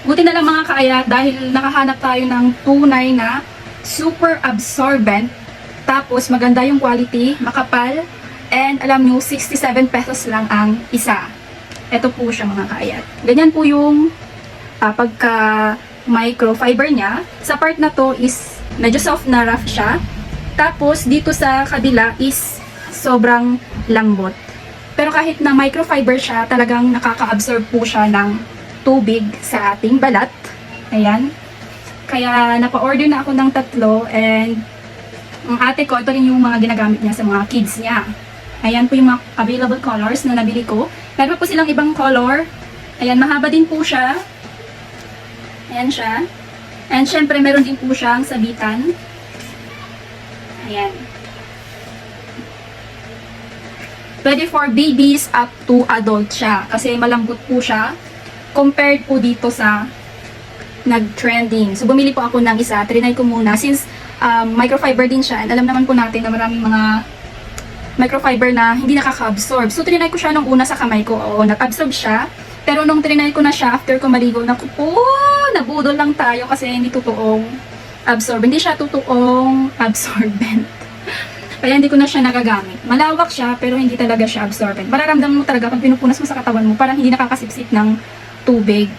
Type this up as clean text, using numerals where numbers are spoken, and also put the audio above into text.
Buti na lang mga kaayat dahil nakahanap tayo ng tunay na super absorbent. Tapos maganda yung quality, makapal. And alam nyo, 67 pesos lang ang isa. Ito po siya mga kaayat. Ganyan po yung pagka microfiber niya. Sa part na to is medyo soft na rough siya. Tapos dito sa kabila is sobrang lambot. Pero kahit na microfiber siya, talagang nakaka-absorb po siya ng tubig sa ating balat. Ayan. Kaya napa-order na ako ng 3 and ang ate ko, ito rin yung mga ginagamit niya sa mga kids niya. Ayan po yung mga available colors na nabili ko. Meron po silang ibang color. Ayan, mahaba din po siya. Ayan siya. And syempre, meron din po siyang sabitan. Ayan. Pwede for babies up to adult siya. Kasi malambot po siya. Compared po dito sa nag-trending. So, bumili po ako ng isa. Trinay ko muna. Since microfiber din siya. And alam naman po natin na maraming mga microfiber na hindi nakaka-absorb. So, trinay ko siya nung una sa kamay ko. Oo, nag-absorb siya. Pero nung trinay ko na siya, after ko maligo, naku po, nabudol lang tayo kasi hindi totoong absorb. Hindi siya totoong absorbent. Kaya hindi ko na siya nagagamit. Malawak siya, pero hindi talaga siya absorbent. Mararamdaman mo talaga pag pinupunas mo sa katawan mo, parang hindi nakakasipsip ng tubig.